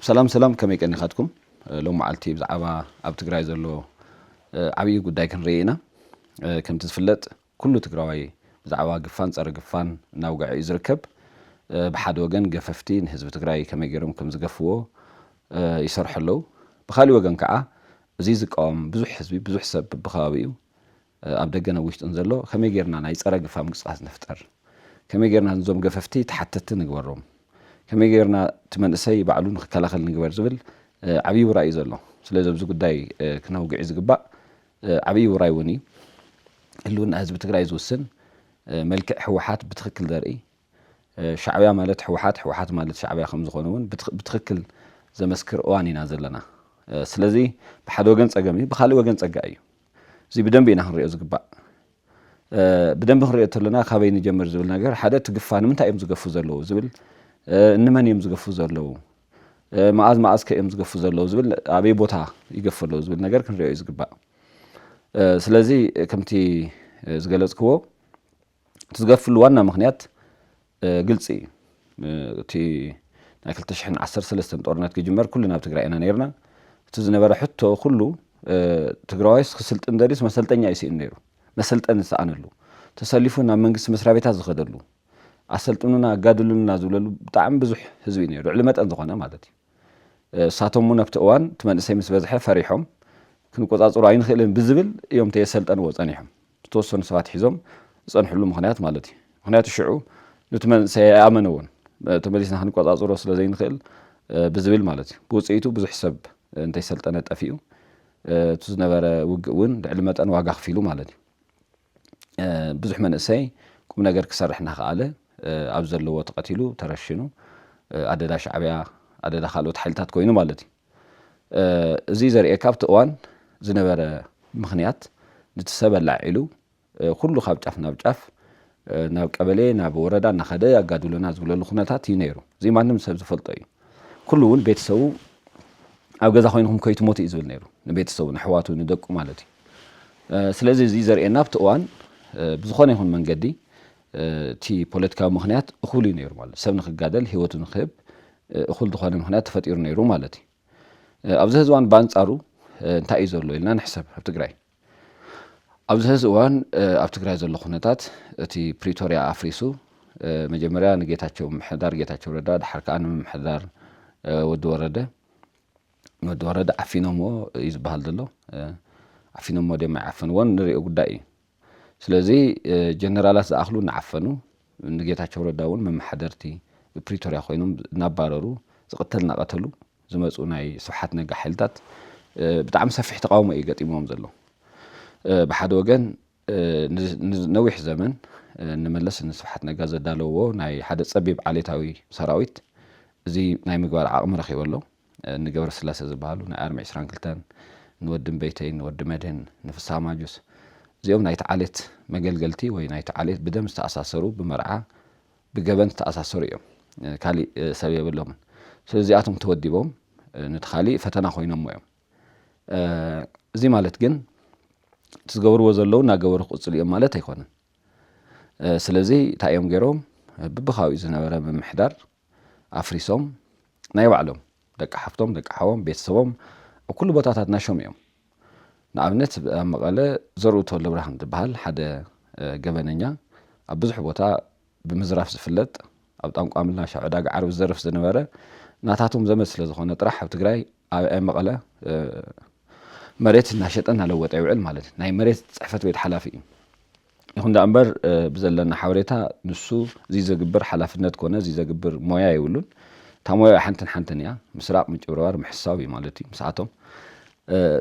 سلام كم يكني خدكم لو معلتي بزعبة أب تجري زلوا عبيه قداي كن رينا كم تفلت كله تجراوي بزعبة جفان صار جفان نوقع يزركب بحد وجن جففتين حزب تجري كم يجرم كم زقفوه يصرح له بخالي وجن كعة زيزك بزح حزبي بزح سب بخاويه أبدأ ويش تنزله كم يجرنا نايس أرجع فهم قصة نفتر كم يجرنا نزوم جففتي تحت نجبرهم كم يجرنا تمنسي بعلون خلاخل نجبر زبل عبي وراي زلو سلازم بزو قداي كنا وقع زقبا عبي وراي وني اللون حزب تግራይ ዝውስን መልክዕ ሕወሓት بتخክل ዘርኢ ሻዕብያ ማለት ሕወሓት ማለት ሻዕብያ ከም ዝኾነ እውን بتخክل ዘመስክር እዋን ኢና ዘለና ስለዚ ብሓደ ወገን ጸገም እዩ ብኻልእ ወገን ጸጋ እዩ እዚ ብደንብ ኢና ክንሪኦ ዝግባእ ብደንብ ክንሪኦ ተለና ካበይ ንጀምር ዝብል ነገር ሓደ ትግፋን ምንታይ እዮም ዝገፉ ዘለዉ ዝብል እንመን እዮም ዝገፉ ዘለዉ ማዓዝ ከእዮም ዝገፉ ዘለዉ ዝብል ኣበይ ቦታ ይገፉ ዘለዉ ዝብል ነገር ክንሪኦ ዝግባእ ስለዚ ከምቲ ዝገለጽክዎ ትዝገፍሉ ዋና ምኽንያት ግልጽ እዩ እቲ ናይ 2013 ጦርነት ክጅመር ኩልና ኣብ ትግራይ ኢና ነርና እቲ ዝነበረ ሕቶ ኩሉ ትግራዋይስ ክስልጥን ደሪስ መሰልጠኛ ይስእን ነይሩ መሰልጠን ዝሰኣነሉ ተሰሊፉ ናብ መንግስቲ መስሪያ ቤታት ዝኸደሉ ኣሰልጥኑና ኣጋድሉና ዝብለሉ ብጣዕሚ ብዙሕ ህዝቢ ነይሩ ልዕሊ መጠን ዝኾነ ማለት እዩ ሳቶም ኣብቲ እዋን ትመንሰይ ምስ በዝሐ ፈሪሖም ክንቆጻጽሩ ኣይንኽእልን ብዝብል እዮም ተየሰልጠን ወጸኒሖም ዝተወሰኑ ሰባት ሒዞም ዝጸንሕሉ ምኽንያት ማለት እዩ ምኽንያቱ ሽዑ ንትመንሰይ ኣመነውን ተመሊስና ክንቆጻጽሮ ስለ ዘይንኽእል ብዝብል ማለት እዩ ብውጽኢቱ ብዙሕ ሰብ እንተይሰልጠነ ጠፊኡ እቲ ዝነበረ ውግእ እውን ልዕሊ መጠን ዋጋ ክፊሉ ማለት እዩ ብዙሕ መንእሰይ ቁም ነገር ክሰርሕ እናኸኣለ ኣብ ዘለዎ ተቐቲሉ ተረሽኑ ኣደዳ ሻዕብያ ኣደዳ ካልኦት ሓይልታት ኮይኑ ማለት እዩ እዚ ዘርኤካ ኣብቲ እዋን ዝነበረ ምኽንያት ንትሰብ ኣላዒሉ ኩሉ ካብ ጫፍ ናብ ጫፍ ናብ ቀበሌ ናብ ወረዳ እናኸደ ኣጋድሎና ዝብለሉ ኩነታት እዩ ነይሩ እዚ ማንም ሰብ ዝፈልጦ እዩ ኩሉ እውን ቤተሰቡ ኣብ ገዛ ኮይንኩም ከይትሞቱ እዩ ዝብል ነይሩ ንቤተሰቡ ንሕዋቱ ንደቁ ማለት እዩ ስለዚ እዚ ዘርኤና ኣብቲ እዋን ብዝኾነ ይኹን መንገዲ እቲ ፖለቲካዊ ምኽንያት እኹል እዩ ነይሩ ማለት ሰብ ንክጋደል ሂወቱ ንክህብ እኹል ዝኾነ ምኽንያት ተፈጢሩ ነይሩ ማለት እዩ ኣብዚ ሕዚ እዋን በኣንጻሩ እንታይ እዩ ዘሎ ኢልና ንሕሰብ ኣብ ትግራይ ኣብዚ ሕዚ እዋን ኣብ ትግራይ ዘሎ ኩነታት እቲ ፕሪቶርያ ኣፍሪሱ መጀመርያ ንጌታቸው ምሕዳር ጌታቸው ረዳ ድሓር ከዓ ንምምሕዳር ወዲ ወረደ ዓፊኖምዎ እዩ ዝበሃል ዘሎ ዓፊኖምዎ ድማ ይዓፈንዎን ንሪኦ ጉዳይ እዩ ስለዚ ጀነራላት ዝኣኽሉ እናዓፈኑ ንጌታቸው ረዳ እውን መመሓደርቲ ብፕሪቶርያ ኮይኖም እናባረሩ ዝቕተል እናቐተሉ ዝመፁ ናይ ስብሓት ነጋ ሓይልታት ብጣዕሚ ሰፊሕ ተቃውሞ እዩ ገጢሞም ዘሎ ብሓደ ወገን ነዊሕ ዘመን ንመለስ ንስብሓት ነጋ ዘዳለዎ ናይ ሓደ ጸቢብ ዓሌታዊ ሰራዊት እዚ ናይ ምግባር ዓቕሚ ረኺቡ ኣሎ ንገብረ ስላሴ ዝበሃሉ ናይ ኣርሚ 22 ንወዲ ቤተይ ንወዲ መድህን ንፍስሓ ማጁስ እዚኦም ናይቲ ዓሌት መገልገልቲ ወይ ናይቲ ዓሌት ብደም ዝተኣሳሰሩ ብመርዓ ብገበን ዝተኣሳሰሩ እዮም ካሊእ ሰብ የብሎምን ስለዚኣቶም ተወዲቦም ነቲ ካሊእ ፈተና ኮይኖም እዮም እዚ ማለት ግን ትዝገብርዎ ዘለዉ እናገበሩ ክቕፅሉ እዮም ማለት ኣይኮነን ስለዚ እንታይ እዮም ገይሮም ብብኻዊኡ ዝነበረ ምምሕዳር ኣፍሪሶም ናይ ባዕሎም ደቂ ሓፍቶም ደቂ ሓዎም ቤተሰቦም ኣብ ኩሉ ቦታታት ናሾም እዮም ንኣብነት ኣብ መቐለ ዘርኡ ተወልደ ብርሃን ዝበሃል ሓደ ገበነኛ ኣብ ብዙሕ ቦታ ብምዝራፍ ዝፍለጥ ኣብ ጣንቋምልና ሻዕ ዕዳጋ ዓርቢ ዝዘርፍ ዝነበረ ናታቶም ዘመድ ስለ ዝኾነ ጥራሕ ኣብ ትግራይ ኣብ መቐለ መሬት እናሸጠ እናለወጠ ይውዕል ማለት ናይ መሬት ፅሕፈት ቤት ሓላፊ እዩ ይኹን ዳ እምበር ብዘለና ሓበሬታ ንሱ እዚ ዘግብር ሓላፍነት ኮነ እዚ ዘግብር ሞያ ይብሉን እታ ሞያ ሓንተን እያ ምስራቅ ምጭብርባር ምሕሳብ እዩ ማለት እዩ ምስኣቶም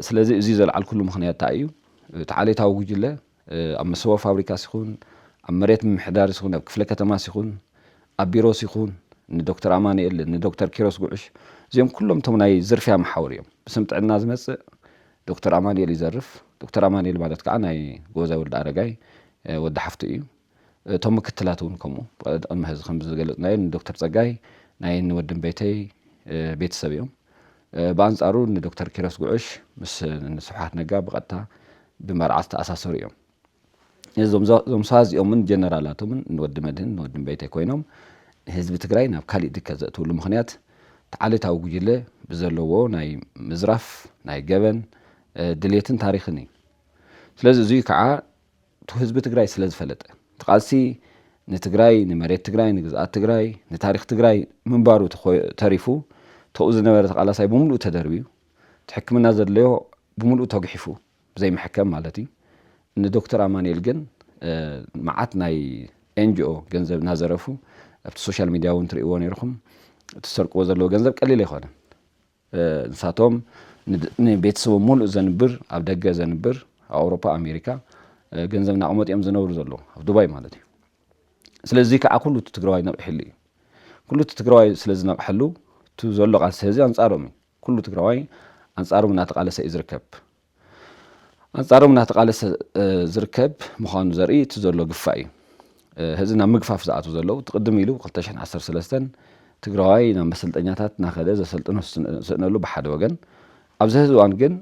ስለዚ እዚ ዘለዓል ኩሉ ምኽንያት እንታይ እዩ እቲ ዓሌታዊ ጉጅለ ኣብ መሰቦ ፋብሪካ ሲኹን ኣብ መሬት ምምሕዳር ሲኹን ኣብ ክፍለ ከተማ ሲኹን ኣብ ቢሮ ሲኹን ንዶክተር ኣማኒኤል ንዶክተር ኪሮስ ጉዑሽ እዚኦም ኩሎም ቶም ናይ ዝርፍያ መሓውር እዮም ብስም ጥዕና ዝመፅእ ዶክተር ኣማኒኤል ይዘርፍ ዶክተር ኣማኒኤል ማለት ከዓ ናይ ጎዛይ ወልዲ ኣረጋይ ወዲ ሓፍቲ እዩ እቶም ምክትላት እውን ከምኡ ቅድሚ ሕዚ ከም ዝገለጽናዮ ንዶክተር ፀጋይ ናይ ንወድን ቤተይ ቤተሰብ እዮም በኣንጻሩ ንዶክተር ኪሮስ ጉዑሽ ምስ ንስብሓት ነጋ ብቐጥታ ብመርዓ ዝተኣሳሰሩ እዮም እዞም ሰባት እዚኦምን ጀነራላቶምን ንወዲ መድህን ንወድን ቤተይ ኮይኖም ህዝቢ ትግራይ ናብ ካሊእ ድከ ዘእትውሉ ምኽንያት تعالتاو ጉጅለ بزلዎ ናይ مزراف ናይ ገበን ድሌትን ታሪኽን እዩ ስለዚ እዚ ከዓ ህዝቢ ትግራይ ስለ ዝፈለጠ ተቃልሲ ንትግራይ ንመሬት ትግራይ ንግዛኣት ትግራይ ንታሪኽ ትግራይ ምንባሩ ተሪፉ ተኡ ዝነበረ ተቃላሳይ ብምሉእ ተደርቢዩ ሕክምና ዘድልዮ ብምሉእ ተግሒፉ ብዘይ መሐከም ማለት እዩ ንዶክተር አማኑኤል ግን መዓት ናይ ኤንጂኦ ገንዘብ እናዘረፉ ኣብቲ ሶሻል ሚድያ እውን ትሪእዎ ነይርኩም ትሰርቅዎ ዘለዎ ገንዘብ ቀሊል ኣይኮነን ንሳቶም ንቤተሰቦም ሙሉእ ዘንብር ኣብ ደገ ዘንብር ኣብ ኣውሮፓ ኣሜሪካ ገንዘብ ናቕመጥ እዮም ዝነብሩ ዘለዉ ኣብ ዱባይ ማለት እዩ ስለዚ ከዓ ኩሉ ትግራዋይ ነቕሕሉ እዩ ኩሉ ትግራዋይ ስለ ዝነቕሐሉ እቲ ዘሎ ቃልሲ ህዝቢ ኣንጻሮም እዩ ኩሉ ትግራዋይ ኣንጻሮም እናተቃለሰ እዩ ዝርከብ ኣንጻሮም እናተቃለሰ ዝርከብ ምዃኑ ዘርኢ እቲ ዘሎ ግፋእ እዩ ህዝቢ ናብ ምግፋፍ ዝኣቱ ዘለዉ ትቅድም ኢሉ 2013 ትግራዋይ ናብ መሰልጠኛታት እናኸደ ዘሰልጥኖ ስእነሉ ብሓደ ወገን ኣብዚ ህዝቢ እዋን ግን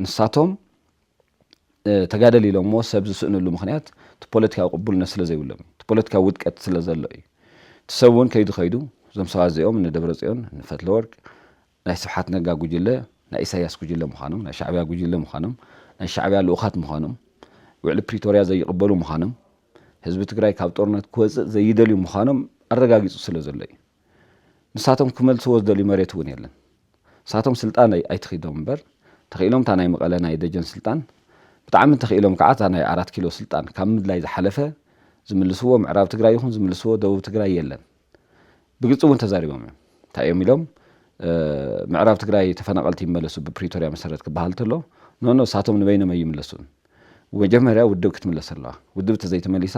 ንሳቶም ተጋደል ኢሎሞ ሰብ ዝስእንሉ ምክንያት እቲ ፖለቲካዊ ቅቡልነት ስለ ዘይብሎም እቲ ፖለቲካዊ ውድቀት ስለ ዘሎ እዩ እቲ ሰብ እውን ከይዱ እዞም ሰባት እዚኦም ንደብረፅዮን ንፈትለወርቅ ናይ ስብሓት ነጋ ጉጅለ ናይ ኢሳያስ ጉጅለ ምዃኖም ናይ ሻዕብያ ጉጅለ ምዃኖም ናይ ሻዕብያ ልኡኻት ምዃኖም ውዕሊ ፕሪቶርያ ዘይቕበሉ ምዃኖም ህዝቢ ትግራይ ካብ ጦርነት ክወፅእ ዘይደልዩ ምዃኖም ኣረጋጊፁ ስለ ዘሎ እዩ ንሳቶም ክመልስዎ ዝደልዩ መሬት እውን የለን ንሳቶም ስልጣን ኣይትኺዶም እምበር ተኽኢሎም እታ ናይ መቐለ ናይ ደጀን ስልጣን ብጣዕሚ ተኽኢሎም ከዓ እታ ናይ 4 ኪሎ ስልጣን ካብ ምድላይ ዝሓለፈ ዝምልስዎ ምዕራብ ትግራይ ይኹን ዝምልስዎ ደቡብ ትግራይ የለን ብግልፂ እውን ተዛሪቦም እዮም እንታይ እዮም ኢሎም ምዕራብ ትግራይ ተፈናቀልቲ ይመለሱ ብፕሪቶርያ መሰረት ክበሃል ተሎ ኖ ንሳቶም ንበይኖም ኣይምለሱን መጀመርያ ውድብ ክትምለስ ኣለዋ ውድብ ተዘይተመሊሳ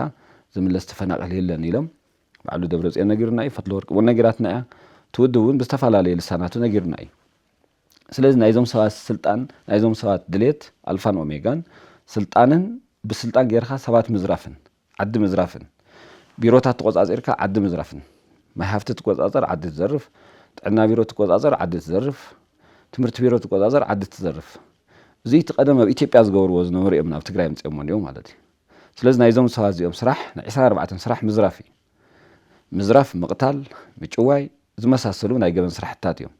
ዝምለስ ተፈናቀል የለን ኢሎም ባዕሉ ደብረፅዮን ነጊርና እዩ ፈትለወርቅ እውን ነጊራትና እያ ትውድብ እውን ብዝተፈላለየ ልሳናቱ ነጊርና እዩ ስለዚ ናይዞም ሰባት ስልጣን ናይዞም ሰባት ድሌት ኣልፋን ኦሜጋን ስልጣንን ብስልጣን ጌርካ ሰባት ምዝራፍን ዓዲ ምዝራፍን ቢሮታት ተቆፃፂርካ ዓዲ ምዝራፍን ማይ ሃፍቲ ትቆፃፀር ዓዲ ትዘርፍ ጥዕና ቢሮ ትቆፃፀር ዓዲ ትዘርፍ ትምህርቲ ቢሮ ትቆፃፀር ዓዲ ትዘርፍ እዚ ተቀደም ኣብ ኢትዮጵያ ዝገብርዎ ዝነበሩ እዮም ናብ ትግራይ ምፅኦም ነይሩ ማለት እዩ ስለዚ ናይዞም ሰባት እዚኦም ስራሕ ናይ 24 ስራሕ ምዝራፍ እዩ ምዝራፍ ምቕታል ምጭዋይ ዝመሳሰሉ ናይ ገበን ስራሕታት እዮም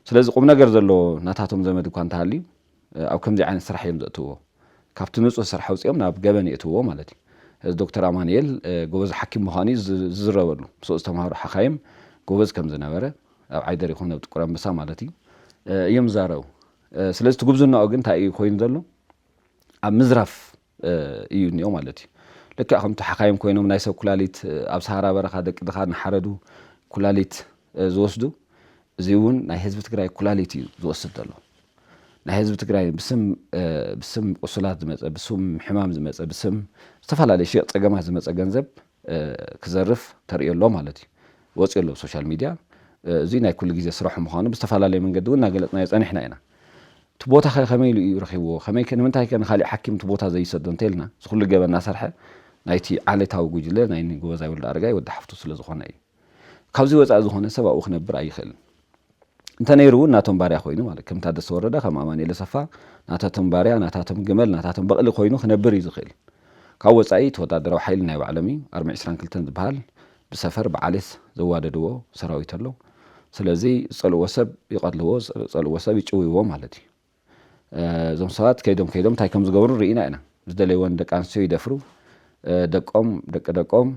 ስለዚ ቁም ነገር ዘለዎ ናታቶም ዘመድ እኳ እንተሃልዩ ኣብ ከምዚ ዓይነት ስራሕ እዮም ዘእትዎ ካብቲ ንፁህ ስራሕ ውፅኦም ናብ ገበን የእትዎ ማለት እዩ ዶክተር አማኑኤል ጎበዝ ሓኪም ምዃኑ ዝዝረበሉ ምስኡ ዝተምሃሩ ሓኻይም ጎበዝ ከም ዝነበረ ኣብ ዓይደር ይኹን ኣብ ጥቁር ኣንበሳ ማለት እዩ እዮም ዛረቡ ስለዚ ትጉብዝናኦ ግን እንታይ እዩ ኮይኑ ዘሎ ኣብ ምዝራፍ እዩ እኒኦ ማለት እዩ ልክዕ ከምቲ ሓኻይም ኮይኖም ናይ ሰብ ኩላሊት ኣብ ሰሃራ በረኻ ደቂ ድኻ ንሓረዱ ኩላሊት ዝወስዱ እዚ እውን ናይ ህዝቢ ትግራይ ኩላሊት እዩ ዝወስድ ዘሎ ናይ ህዝቢ ትግራይ ብስም ቁስላት ዝመፀ ብስም ሕማም ዝመፀ ብስም ዝተፈላለዩ ሸቕ ፀገማት ዝመፀ ገንዘብ ክዘርፍ ተርእየሎ ማለት እዩ ወፂኡ ኣሎ ሶሻል ሚድያ እዚ ናይ ኩሉ ግዜ ስራሕ ምዃኑ ብዝተፈላለየ መንገዲ እውን እናገለፅናዮ ፀኒሕና ኢና እቲ ቦታ ከመይ ኢሉ እዩ ረኺብዎ ከመይ ንምንታይ ከ ንካሊእ ሓኪም እቲ ቦታ ዘይሰዶ እንተኢልና ዝኩሉ ገበን እናሰርሐ ናይቲ ዓሌታዊ ጉጅለ ናይ ጎበዛይ ወልዲ ኣረጋይ ወዲ ሓፍቱ ስለ ዝኾነ እዩ ካብዚ ወፃኢ ዝኾነ ሰብ ኣብኡ ክነብር ኣይኽእልን እንተነይሩ እውን ናቶም ባርያ ኮይኑ ማለት ከም ታደሰ ወረደ ከም ኣማኑኤል ኣሰፋ ናታቶም ባርያ ናታቶም ግመል ናታቶም በቕሊ ኮይኑ ክነብር እዩ ዝኽእል ካብ ወፃኢ ተወዳደራዊ ሓይሊ ናይ ባዕሎም እዩ ኣርሚ 22 ዝበሃል ብሰፈር ብዓሌት ዘዋደድዎ ሰራዊት ኣሎ ስለዚ ፀልዎ ሰብ ይቐትልዎ ፀልዎ ሰብ ይጭውይዎ ማለት እዩ እዞም ሰባት ከይዶም እንታይ ከም ዝገብሩ ርኢና ኢና ዝደለይዎን ደቂ ኣንስትዮ ይደፍሩ ደቆም ደቂ ደቆም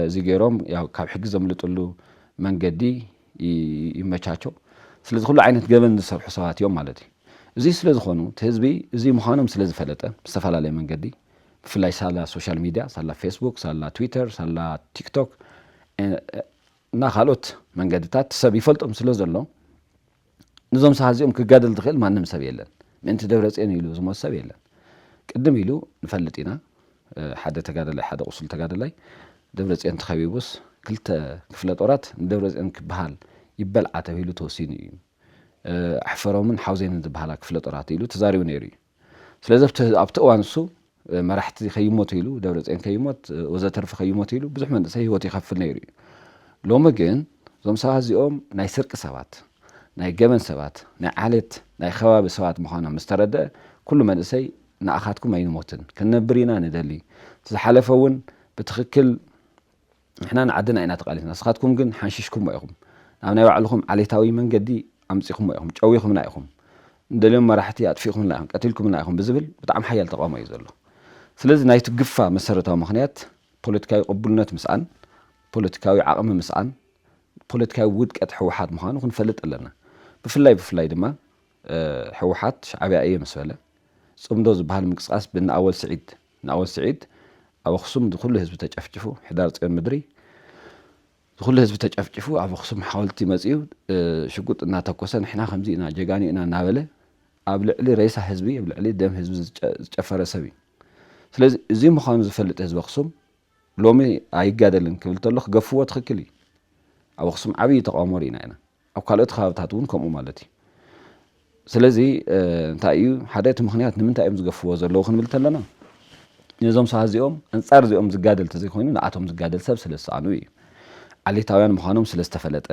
እዚ ገይሮም ያው ካብ ሕጊ ዘምልጥሉ መንገዲ ይመቻቾ ስለዚ ኩሉ ዓይነት ገበን ዝሰርሑ ሰባት እዮም ማለት እዩ እዚ ስለ ዝኾኑ እቲ ህዝቢ እዚ ምዃኖም ስለ ዝፈለጠ ብዝተፈላለየ መንገዲ ብፍላይ ሳላ ሶሻል ሚድያ ሳላ ፌስቡክ ሳላ ትዊተር ሳላ ቲክቶክ እና ካልኦት መንገድታት ሰብ ይፈልጦም ስለ ዘሎ ንዞም ሰባት እዚኦም ክጋደል ትኽእል ማንም ሰብ የለን ምእንቲ ደብረፅዮን ኢሉ ዝሞት ሰብ የለን ቅድም ኢሉ ንፈልጥ ኢና ሓደ ተጋደላይ ሓደ ቁስል ተጋደላይ ደብረፅዮን ተኸቢቡስ ክልተ ክፍለ ጦራት ንደብረፅዮን ክበሃል ይበልዓ ተባሂሉ ተወሲኑ እዩ ኣሕፈሮምን ሓውዜንን ዝበሃላ ክፍለ ጦራት ኢሉ ተዛሪቡ ነይሩ እዩ ስለዚ ኣብቲ እዋን እሱ መራሕቲ ከይሞት ኢሉ ደብረፅዮን ከይሞት ወዘተርፈ ከይሞት ኢሉ ብዙሕ መንእሰይ ሂወት ይኸፍል ነይሩ እዩ ሎሚ ግን እዞም ሰባት እዚኦም ናይ ስርቂ ሰባት ናይ ገበን ሰባት ናይ ዓሌት ናይ ከባቢ ሰባት ምዃኖም ምስ ተረድአ ኩሉ መንእሰይ ንኣኻትኩም ኣይንሞትን ክንነብር ኢና ንደሊ ዝሓለፈ እውን ብትኽክል ንሕና ንዓድና ኢና ተቃሊስና ንስኻትኩም ግን ሓንሽሽኩም ኢኹም ናብ ናይ ባዕልኹም ዓሌታዊ መንገዲ ኣምፂኹም ኢኹም ጨዊኹም ኢኹም እንደልዮም መራሕቲ ኣጥፊኹም ኢኹም ቀቲልኩም ኢኹም ብዝብል ብጣዕሚ ሓያል ተቃውሞ እዩ ዘሎ ስለዚ ናይቲ ግፋ መሰረታዊ ምክንያት ፖለቲካዊ ቅቡልነት ምስኣን ፖለቲካዊ ዓቕሚ ምስኣን ፖለቲካዊ ውድቀት ሕወሓት ምዃኑ ክንፈልጥ ኣለና ብፍላይ ድማ ሕወሓት ሻዕብያ እየ ምስ በለ ጽምዶ ዝበሃል ምንቅስቃስ ብናኣወል ስዒድ ኣብ ኣክሱም ኩሉ ህዝቢ ተጨፍጭፉ ሕዳር ጽዮን ምድሪ ኩሉ ህዝቢ ተጨፍጭፉ ኣብ ኣክሱም ሓወልቲ መጺኡ ሽጉጥ እናተኮሰ ንሕና ከምዚ ኢና ጀጋኒ ኢና እናበለ ኣብ ልዕሊ ሬሳ ህዝቢ ኣብ ልዕሊ ደም ህዝቢ ዝጨፈረ ሰብ እዩ ስለዚ እዚ ምዃኑ ዝፈልጥ ህዝቢ ኣክሱም ሎሚ ኣይጋደልን ክብል ተሎ ክገፍዎ ትኽክል እዩ ኣብ ኣክሱም ዓብዪ ተቃውሞ ርኢና ኢና ኣብ ካልኦት ከባብታት እውን ከምኡ ማለት እዩ ስለዚ እንታይ እዩ ሓደ እቲ ምክንያት ንምንታይ እዮም ዝገፍዎ ዘለዉ ክንብል ተለና ነዞም ሰባት እዚኦም ኣንጻር እዚኦም ዝጋደል ተዘይኮይኑ ንኣቶም ዝጋደል ሰብ ስለ ዝሰኣኑ እዩ ዓሌታውያን ምዃኖም ስለ ዝተፈለጠ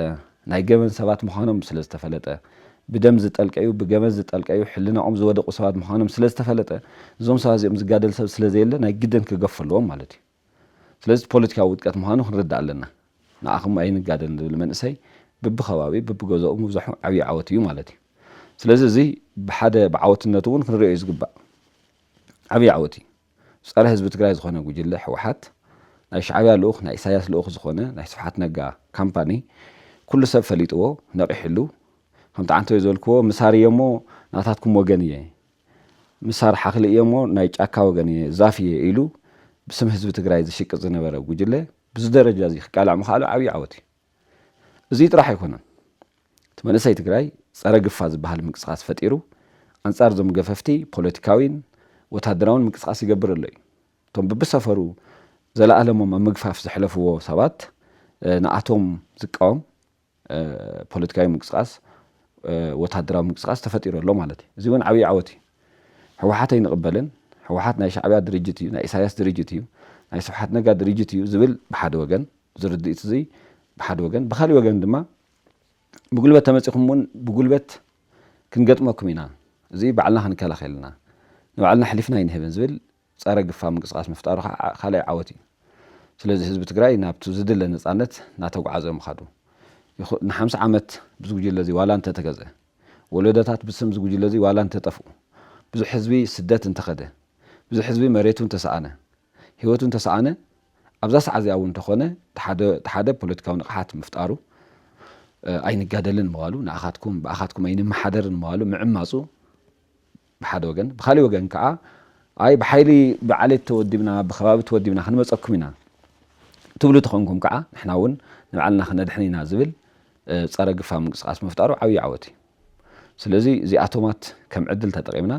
ናይ ገበን ሰባት ምዃኖም ስለ ዝተፈለጠ ብደም ዝጠልቀዩ ብገመድ ዝጠልቀዩ ሕልናኦም ዝወደቁ ሰባት ምዃኖም ስለ ዝተፈለጠ እዞም ሰባት እዚኦም ዝጋደል ሰብ ስለ ዘየለ ናይ ግደን ክገፍ ኣለዎም ማለት እዩ ስለዚ ፖለቲካዊ ውድቀት ምዃኑ ክንርዳእ ኣለና ንኣኹም ኣይንጋደል ዝብል መንእሰይ በብኸባቢ በብገዝኡ ምብዛሑ ዓብዪ ዓወት እዩ ማለት እዩ ስለዚ እዚ ብሓደ ብዓወትነቱ እውን ክንሪኦ እዩ ዝግባእ ዓብዪ ዓወት እዩ ፀረ ህዝቢ ትግራይ ዝኾነ ጉጅለ ሕወሓት ናይ ሻዕብያ ልኡኽ ናይ ኢሳያስ ልኡኽ ዝኾነ ናይ ስብሓት ነጋ ካምፓኒ ኩሉ ሰብ ፈሊጥዎ ነቂሕሉ ከምቲ ዓንተ ዝበልክዎ ምሳር እየ እሞ ናታትኩም ወገን እየ ምሳር ሓኽሊ እየ እሞ ናይ ጫካ ወገን እየ ዛፍ እየ ኢሉ ብስም ህዝቢ ትግራይ ዝሽቅጥ ዝነበረ ጉጅለ ብዚ ደረጃ እዚ ክቃላዕ ምኽኣሉ ዓብዪ ዓወት እዩ እዚ ጥራሕ ኣይኮነን እቲ መንእሰይ ትግራይ ፀረ ግፋ ዝበሃል ምንቅስቃስ ፈጢሩ ኣንጻር ዞም ገፈፍቲ ፖለቲካዊን ወታደራውን ምንቅስቃስ ይገብር ኣሎ እዩ እቶም ብብሰፈሩ ዘለኣለሞም ኣብ ምግፋፍ ዘሕለፍዎ ሰባት ንኣቶም ዝቃወም ፖለቲካዊ ምንቅስቃስ ወታደራዊ ምንቅስቃስ ተፈጢሩ ኣሎ ማለት እዩ እዚ እውን ዓብዪ ዓወት እዩ ሕወሓት ኣይንቕበልን ሕወሓት ናይ ሻዕብያ ድርጅት እዩ ናይ ኢሳያስ ድርጅት እዩ ናይ ስብሓት ነጋ ድርጅት እዩ ዝብል ብሓደ ወገን ዝርድኢት እዚ ብሓደ ወገን ብካሊእ ወገን ድማ ብጉልበት ተመፂኹም እውን ብጉልበት ክንገጥመኩም ኢና እዚ ባዕልና ክንከላኸልና ንባዕልና ሕሊፍና ይንህብን ዝብል ፀረ ግፋ ምንቅስቃስ ምፍጣሩ ካልኣይ ዓወት እዩ ስለዚ ህዝቢ ትግራይ ናብቲ ዝድለ ነፃነት እናተጓዓዘ ምኻዱ ን50 ዓመት ብዝጉጅለ እዚ ዋላ እንተተገዝአ ወለዶታት ብስም ዝጉጅለ እዚ ዋላ እንተጠፍኡ ብዙሕ ህዝቢ ስደት እንተኸደ ብዙሕ ህዝቢ መሬቱ እንተሰኣነ ሂወቱ እንተሰኣነ ኣብዛ ሰዓት እዚኣ እውን እንተኾነ ተሓደ ፖለቲካዊ ንቕሓት ምፍጣሩ ኣይንጋደልን ምባሉ ንኣኻትኩም ብኣኻትኩም ኣይንመሓደርን ምባሉ ምዕማፁ ብሓደ ወገን ብካሊእ ወገን ከዓ ኣይ ብሓይሊ ብዓሌት ተወዲብና ብኸባቢ ተወዲብና ክንመፀኩም ኢና ትብሉ ተኾንኩም ከዓ ንሕና እውን ንባዕልና ክነድሕን ኢና ዝብል ፀረ ግፋ ምንቅስቃስ ምፍጣሩ ዓብዪ ዓወት እዩ ስለዚ እዚኣቶማት ከም ዕድል ተጠቂምና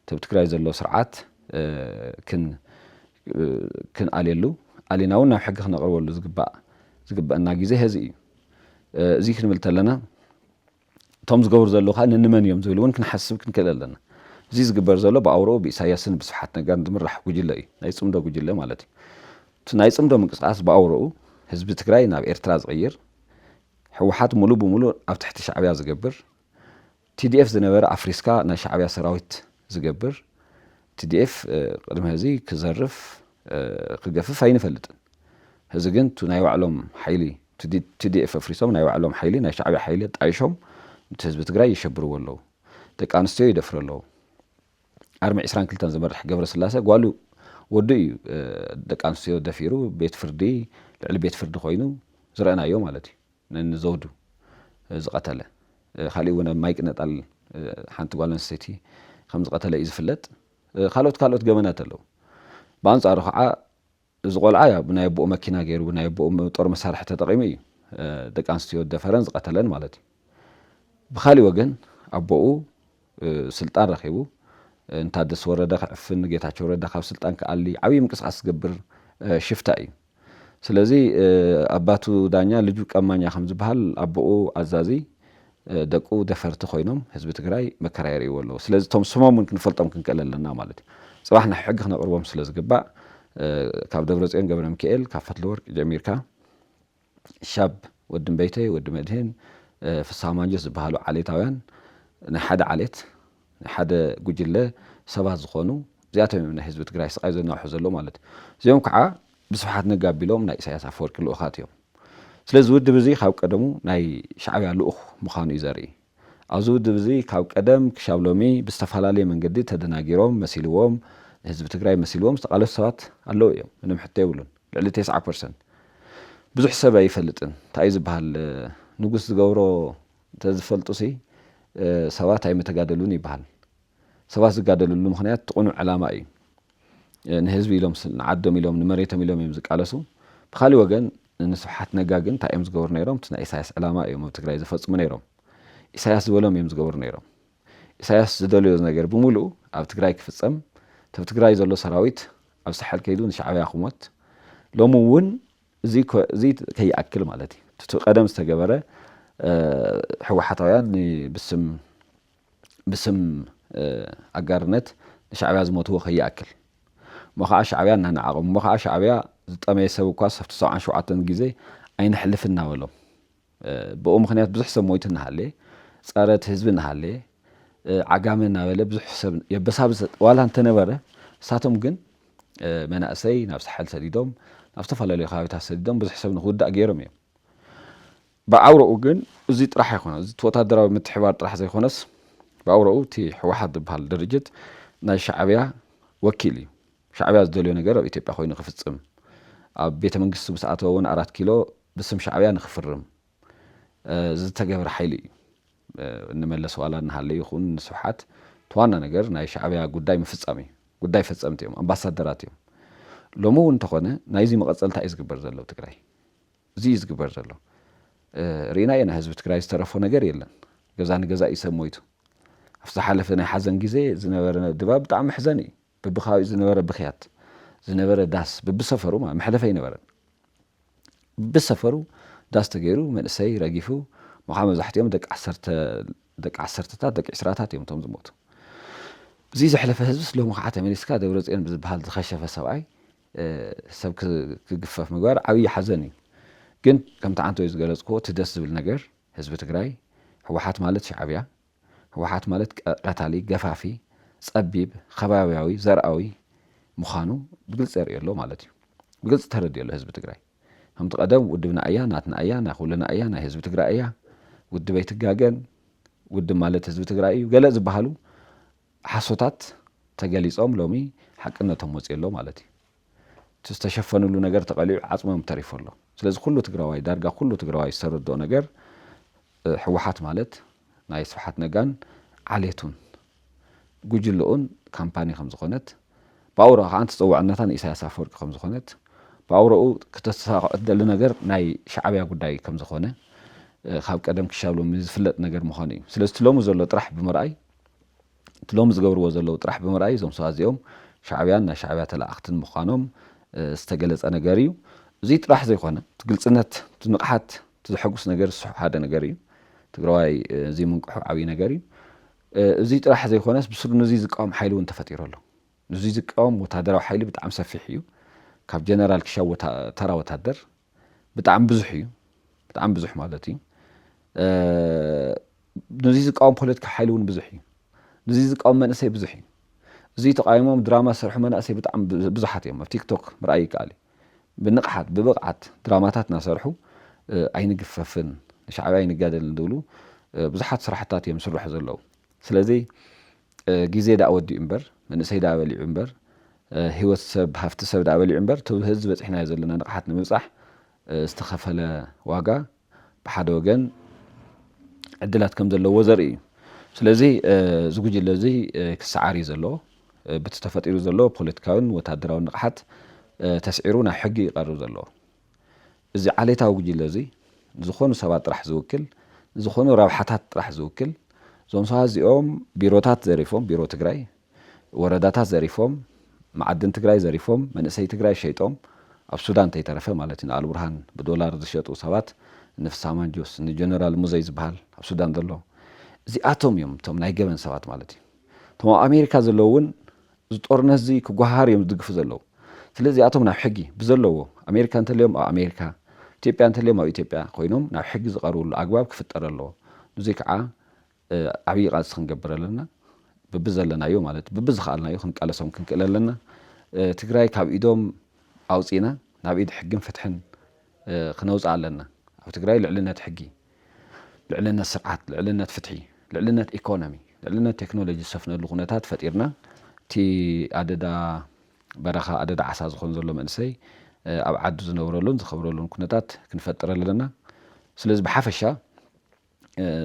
እቲ ትግራይ ዘሎ ስርዓት ክንኣልየሉ ኣሊና እውን ናብ ሕጊ ክነቕርበሉ ዝግባአና ግዜ ህዚ እዩ እዚ ክንብል ተለና እቶም ዝገብሩ ዘለዉ ከዓ ንንመን እዮም ዝብል እውን ክንሓስብ ክንክእል ኣለና እዚ ዝግበር ዘሎ ብኣውሮኡ ብኢሳያስን ብስብሓት ነጋን ዝምራሕ ጉጅለ እዩ ናይ ፅምዶ ጉጅለ ማለት እዩ እቲ ናይ ፅምዶ ምንቅስቃስ ብኣውሮኡ ህዝቢ ትግራይ ናብ ኤርትራ ዝቕይር ሕወሓት ሙሉእ ብሙሉእ ኣብ ትሕቲ ሻዕብያ ዝገብር ቲዲኤፍ ዝነበረ ኣፍሪስካ ናይ ሻዕብያ ሰራዊት ዝገብር ቲዲኤፍ ቅድሚ ህዚ ክዘርፍ ክገፍፍ ኣይንፈልጥን ህዚ ግን ናይ ባዕሎም ሓይሊ ቲዲኤፍ ኣፍሪሶም ናይ ባዕሎም ሓይሊ ናይ ሻዕብያ ሓይሊ ጣይሾም እቲ ህዝቢ ትግራይ ይሸብርዎ ኣለዉ ደቂ ኣንስትዮ ይደፍሩ ኣለዉ ኣርሚ 22 ዝመርሕ ገብረ ስላሴ ጓሉ ወዲ እዩ ደቂ ኣንስትዮ ደፊሩ ቤት ፍርዲ ልዕሊ ቤት ፍርዲ ኮይኑ ዝረአናዮ ማለት እዩ ንዘውዱ ዝቐተለ ካሊእ እውን ማይ ቅነጣል ሓንቲ ጓል ኣንስተይቲ ከም ዝቐተለ እዩ ዝፍለጥ ካልኦት ገመናት ኣለዉ ብኣንጻሩ ከዓ እዚ ቆልዓ ብናይ ኣቦኡ መኪና ገይሩ ብናይ ኣቦኡ ጦር መሳርሒ ተጠቒሙ እዩ ደቂ ኣንስትዮ ደፈረን ዝቐተለን ማለት እዩ ብካሊእ ወገን ኣቦኡ ስልጣን ረኺቡ እንታደሰ ወረደ ክዕፍን ጌታቸው ረዳ ካብ ስልጣን ክኣሊ ዓብዪ ምንቅስቃስ ዝገብር ሽፍታ እዩ ስለዚ ኣባቱ ዳኛ ልጁ ቀማኛ ከም ዝበሃል ኣቦኡ ኣዛዚ ደቁ ደፈርቲ ኮይኖም ህዝቢ ትግራይ መከራ የርእይዎ ኣለዉ ስለዚ እቶም ስሞም እውን ክንፈልጦም ክንክእል ኣለና ማለት እዩ ፅባሕ ናብ ሕጊ ክነቕርቦም ስለ ዝግባእ ካብ ደብረፅዮን ገብረ ሚካኤል ካብ ፈትለወርቅ ጀሚርካ ሻብ ወዲ ቤተይ ወዲ መድህን ፍስሓ ማንጀስ ዝበሃሉ ዓሌታውያን ናይ ሓደ ዓሌት ናይ ሓደ ጉጅለ ሰባት ዝኾኑ እዚኣቶም እዮም ናይ ህዝቢ ትግራይ ስቃይ ዘናውሑ ዘሎ ማለት እዩ እዚኦም ከዓ ብስብሓት ነጋ ኣቢሎም ናይ ኢሳያስ ኣፈወርቂ ልኡኻት እዮም ስለዚ ውድብ እዚ ካብ ቀደሙ ናይ ሻዕብያ ልኡኽ ምዃኑ እዩ ዘርኢ ኣብዚ ውድብ እዚ ካብ ቀደም ክሻብ ሎሚ ብዝተፈላለየ መንገዲ ተደናጊሮም መሲልዎም ህዝቢ ትግራይ መሲልዎም ዝተቃለሱ ሰባት ኣለዉ እዮም ምንም ሕቶ የብሉን ልዕሊ 90% ብዙሕ ሰብ ኣይፈልጥን እንታይ እዩ ዝበሃል ንጉስ ዝገብሮ ተዝፈልጡሲ ሰባት ኣይመተጋደሉን ይበሃል ሰባት ዝጋደልሉ ምክንያት ጥቁኑዕ ዕላማ እዩ ንህዝቢ ኢሎም ንዓዶም ኢሎም ንመሬቶም ኢሎም እዮም ዝቃለሱ ብካሊእ ወገን ንስብሓት ነጋ ግን እንታይ እዮም ዝገብሩ ነይሮም እቲ ናይ ኢሳያስ ዕላማ እዮም ኣብ ትግራይ ዝፈፅሙ ነይሮም ኢሳያስ ዝበሎም እዮም ዝገብሩ ነይሮም ኢሳያስ ዝደልዮ ነገር ብምሉእ ኣብ ትግራይ ክፍፀም ኣብ ትግራይ ዘሎ ሰራዊት ኣብ ሳሕል ከይዱ ንሻዕብያ ክሞት ሎሚ እውን እዚ ከይኣክል ማለት እዩ ቀደም ዝተገበረ ሕወሓታውያን ብስም ኣጋርነት ንሻዕብያ ዝሞትዎ ከይኣክል እሞ ከዓ ሻዕብያ እናነዓቆም እሞ ከዓ ሻዕብያ ዝጠመየ ሰብ እኳ ኣብቲ 77 ግዜ ኣይንሕልፍ እናበሎም ብኡ ምክንያት ብዙሕ ሰብ ሞይቱ እናሃለየ ፀረ እቲ ህዝቢ እናሃለየ ዓጋመ እናበለ ብዙሕ ሰብ የበሳብ ዋላ እንተነበረ እሳቶም ግን መናእሰይ ናብ ሳሕል ሰዲዶም ናብ ዝተፈላለዩ ከባቢታት ሰዲዶም ብዙሕ ሰብ ንክውዳእ ገይሮም እዮም ብኣውረኡ ግን እዚ ጥራሕ ኣይኮነ እዚ ወታደራዊ ምትሕባር ጥራሕ ዘይኮነስ ብኣውረኡ እቲ ሕወሓት ዝበሃል ድርጅት ናይ ሻዕብያ ወኪል እዩ ሻዕብያ ዝደልዮ ነገር ኣብ ኢትዮጵያ ኮይኑ ክፍፅም ኣብ ቤተ መንግስቲ ብሰዓት እውን 4 ኪሎ ብስም ሻዕብያ ንክፍርም ዝተገብረ ሓይሊ እዩ እንመለስ ዋላ እናሃለ ይኹን ንስብሓት ተዋና ነገር ናይ ሻዕብያ ጉዳይ ምፍፃም እዩ ጉዳይ ፈፀምቲ እዮም ኣምባሳደራት እዮም ሎሚ እውን እንተኾነ ናይዚ መቐፀልታ እዩ ዝግበር ዘሎ ትግራይ እዚ እዩ ዝግበር ዘሎ ርኢና ኢና ህዝቢ ትግራይ ዝተረፎ ነገር የለን ገዛ ንገዛ እዩ ሰብ ሞይቱ ኣብ ዝሓለፈ ናይ ሓዘን ግዜ ዝነበረ ድባብ ብጣዕሚ ሕዘን እዩ በብኸባቢኡ ዝነበረ ብኽያት ዝነበረ ዳስ በብሰፈሩ መሕለፈ ይነበረን ብሰፈሩ ዳስ ተገይሩ መንእሰይ ረጊፉ መኻ መብዛሕትኦም ደቂ 10ታት ደቂ 20ታት እዮም እቶም ዝሞቱ እዚ ዘሕለፈ ህዝቢ ሎሚ ከዓ ተመሊስካ ደብረፅዮን ብዝበሃል ዝኸሸፈ ሰብኣይ ሰብ ክግፈፍ ምግባር ዓብዪ ሓዘን እዩ ግን ከምቲ ዓንተ ዝገለጽክዎ እቲ ደስ ዝብል ነገር ህዝቢ ትግራይ ሕወሓት ማለት ሻዕብያ ሕወሓት ማለት ቀታሊ ገፋፊ ፀቢብ ከባቢያዊ ዘርኣዊ ምዃኑ ብግልፂ የርኢ ኣሎ ማለት እዩ ብግልፂ ተረድዩ ኣሎ ህዝቢ ትግራይ ከምቲ ቀደም ውድብና እያ ናትና እያ ናይ ኩልና እያ ናይ ህዝቢ ትግራይ እያ ውድብ ኣይትጋገን ውድብ ማለት ህዝቢ ትግራይ እዩ ገለ ዝበሃሉ ሓሶታት ተገሊፆም ሎሚ ሓቅነቶም ወፂኡ ኣሎ ማለት እዩ እቲ ዝተሸፈኑሉ ነገር ተቐሊዑ ዓፅሞም ተሪፉ ኣሎ ስለዚ ኩሉ ትግራዋይ ዳርጋ ኩሉ ትግራዋይ ዝተረድኦ ነገር ሕወሓት ማለት ናይ ስብሓት ነጋን ዓሌቱን ጉጅልኡን ካምፓኒ ከም ዝኾነት ብኣውረኡ ከዓ ትፀዋዕነታ ንኢሳያስ ኣፈወርቂ ከም ዝኾነት ብኣውረኡ ክተሳቅዐት ደሊ ነገር ናይ ሻዕብያ ጉዳይ ከም ዝኾነ ካብ ቀደም ክሻብ ሎሚ ዝፍለጥ ነገር ምዃኑ እዩ ስለዚ ሎሚ ዘሎ ጥራሕ ብምርኣይ ሎሚ ዝገብርዎ ዘለዉ ጥራሕ ብምርኣይ እዞም ሰባት እዚኦም ሻዕብያን ናይ ሻዕብያ ተላእኽትን ምዃኖም ዝተገለፀ ነገር እዩ እዚ ጥራሕ ዘይኮነ ትግልፅነት ትንቕሓት ትዘሐጉስ ነገር ዝስሑ ሓደ ነገር እዩ ትግራዋይ እዚ ምንቅሑ ዓብዪ ነገር እዩ እዚ ጥራሕ ዘይኮነስ ብስሩ ነዚ ዝቃወም ሓይሊ እውን ተፈጢሩ ኣሎ ነዚ ዝቃወም ወታደራዊ ሓይሊ ብጣዕሚ ሰፊሕ እዩ ካብ ጀነራል ክሻብ ተራ ወታደር ብጣዕሚ ብዙሕ እዩ ብጣዕሚ ብዙሕ ማለት እዩ ነዚ ዝቃወም ፖለቲካ ሓይሊ እውን ብዙሕ እዩ ነዚ ዝቃወም መንእሰይ ብዙሕ እዩ እዚ ተቃዊሞም ድራማ ዝሰርሑ መናእሰይ ብጣዕሚ ብዙሓት እዮም ኣብ ቲክቶክ ምርኣይ ይከኣል ብንቕሓት ብብቕዓት ድራማታት እናሰርሑ ኣይንግፈፍን ንሻዕብያ ኣይንጋደልን ዝብሉ ብዙሓት ስራሕታት እዮም ዝስርሑ ዘለዉ ስለዚ ግዜ ዳ ወዲኡ እምበር መንእሰይ ዳ በሊዑ እምበር ሂወት ሰብ ሃፍቲ ሰብ ዳ በሊዑ እምበር እቲ ህዝቢ በፂሕናዮ ዘለና ንቕሓት ንምብፃሕ ዝተኸፈለ ዋጋ ብሓደ ወገን ዕድላት ከም ዘለዎ ዘርኢ እዩ ስለዚ ዝጉጅለ እዚ ክሰዓር እዩ ዘለዎ በቲ ተፈጢሩ ዘሎ ፖለቲካውን ወታደራዊ ንቕሓት ተስዒሩ ናብ ሕጊ ይቐርብ ዘለዎ እዚ ዓሌታዊ ጉጅለ እዚ ዝኾኑ ሰባት ጥራሕ ዝውክል ዝኾኑ ረብሓታት ጥራሕ ዝውክል እዞም ሰባት እዚኦም ቢሮታት ዘሪፎም ቢሮ ትግራይ ወረዳታት ዘሪፎም ማዓድን ትግራይ ዘሪፎም መንእሰይ ትግራይ ሸይጦም ኣብ ሱዳን እንተይተረፈ ማለት እዩ ንኣልቡርሃን ብዶላር ዝሸጡ ሰባት ንፍሳማንጆስ ንጀነራል ሙዘይ ዝበሃል ኣብ ሱዳን ዘሎ እዚኣቶም እዮም እቶም ናይ ገበን ሰባት ማለት እዩ እቶም ኣብ ኣሜሪካ ዘለዉ እውን እዚ ጦርነት እዚ ክጓሃር እዮም ዝድግፉ ዘለዉ ስለዚ እዚኣቶም ናብ ሕጊ ብዘለዎ ኣሜሪካ እንተልዮም ኣብ ኣሜሪካ ኢትዮጵያ እንተልዮም ኣብ ኢትዮጵያ ኮይኖም ናብ ሕጊ ዝቐርብሉ ኣግባብ ክፍጠር ኣለዎ እዚ ከዓ ዓብዪ ቃልሲ ክንገብር ኣለና ብቢ ዘለናዮ ማለት ብቢ ዝኽኣልናዮ ክንቃለሶም ክንክእል ኣለና ትግራይ ካብ ኢዶም ኣውፂና ናብ ኢድ ሕግን ፍትሕን ክነውፅእ ኣለና ኣብ ትግራይ ልዕልነት ሕጊ ልዕልነት ስርዓት ልዕልነት ፍትሒ ልዕልነት ኢኮኖሚ ልዕልነት ቴክኖሎጂ ዝሰፍነሉ ኩነታት ፈጢርና እቲ ኣደዳ በረኻ ኣደዳ ዓሳ ዝኾን ዘሎ መንእሰይ ኣብ ዓዱ ዝነብረሉን ዝኸብረሉን ኩነታት ክንፈጥር ኣለና ስለዚ ብሓፈሻ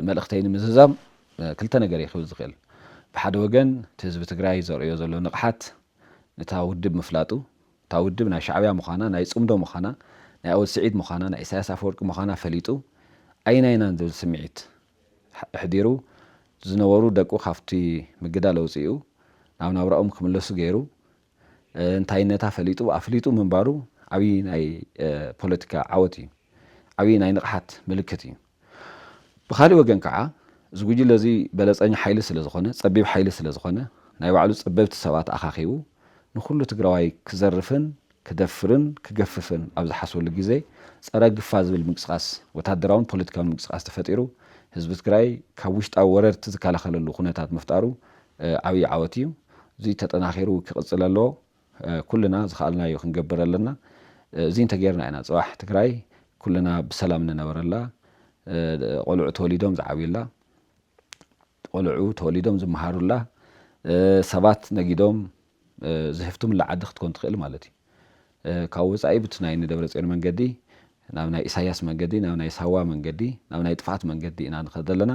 መልእኽተይ ንምዝዛም ክልተ ነገር ይኽብል ዝኽእል ብሓደ ወገን እቲ ህዝቢ ትግራይ ዘርእዮ ዘሎ ንቕሓት ነታ ውድብ ምፍላጡ እታ ውድብ ናይ ሻዕብያ ምዃና ናይ ጽምዶ ምዃና ናይ ኣወል ስዒድ ምዃና ናይ ኢሳያስ ኣፈወርቂ ምዃና ፈሊጡ ኣይናይናን ዝብል ስምዒት ሕዲሩ ዝነበሩ ደቁ ካብቲ ምግዳል ኣውፂኡ ናብ ናብራኦም ክምለሱ ገይሩ እንታይነታ ፈሊጡ ኣፍሊጡ ምንባሩ ዓብዪ ናይ ፖለቲካ ዓወት እዩ ዓብዪ ናይ ንቕሓት ምልክት እዩ ብኻሊእ ወገን ከዓ እዚ ጉጅለ እዚ በለፀኛ ሓይሊ ስለ ዝኾነ ፀቢብ ሓይሊ ስለ ዝኾነ ናይ ባዕሉ ፀበብቲ ሰባት ኣኻኺቡ ንኩሉ ትግራዋይ ክዘርፍን ክደፍርን ክገፍፍን ኣብ ዝሓስበሉ ግዜ ፀረ ግፋ ዝብል ምንቅስቃስ ወታደራውን ፖለቲካውን ምንቅስቃስ ተፈጢሩ ህዝቢ ትግራይ ካብ ውሽጣዊ ወረርቲ ዝከላኸለሉ ኩነታት ምፍጣሩ ዓብዪ ዓወት እዩ እዚ ተጠናኺሩ ክቕፅል ኣለዎ ኩልና ዝኽኣልናዮ ክንገብር ኣለና እዚ እንተጌርና ኢና ፅባሕ ትግራይ ኩልና ብሰላም ንነበረላ ቆልዑ ተወሊዶም ዝዓብዩላ ቆልዑ ተወሊዶም ዝመሃሩላ ሰባት ነጊዶም ዝህፍቱም ለዓዲ ክትኮን ትኽእል ማለት እዩ ካብ ወፃኢ ብቲ ናይ ደብረፅዮን መንገዲ ናብ ናይ ኢሳያስ መንገዲ ናብ ናይ ሳዋ መንገዲ ናብ ናይ ጥፋት መንገዲ ኢና ንኸድ ዘለና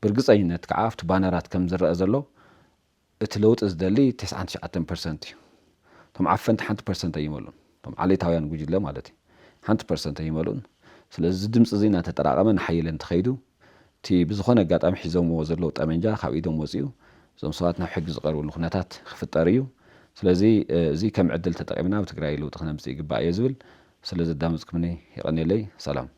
ብርግፀኝነት ከዓ ኣብቲ ባነራት ከም ዝረአ ዘሎ እቲ ለውጢ ዝደሊ 99% እዩ እቶም ዓፈንቲ 1% ኣይመሉን እቶም ዓሌታውያን ጉጅለ ማለት እዩ 1% ኣይመሉን ስለዚ ድምፂ እዚ እናተጠራቐመ ንሓይለ እንትኸይዱ እቲ ብዝኾነ ኣጋጣሚ ሒዞምዎ ዘለዉ ጠመንጃ ካብ ኢዶም ወፂኡ እዞም ሰባት ናብ ሕጊ ዝቐርብሉ ኩነታት ክፍጠር እዩ ስለዚ እዚ ከም ዕድል ተጠቒምና ኣብ ትግራይ ለውጢ ክነምፅእ ይግባእ እየ ዝብል ስለ ዘዳመፅኩምኒ ይቐኒለይ ሰላም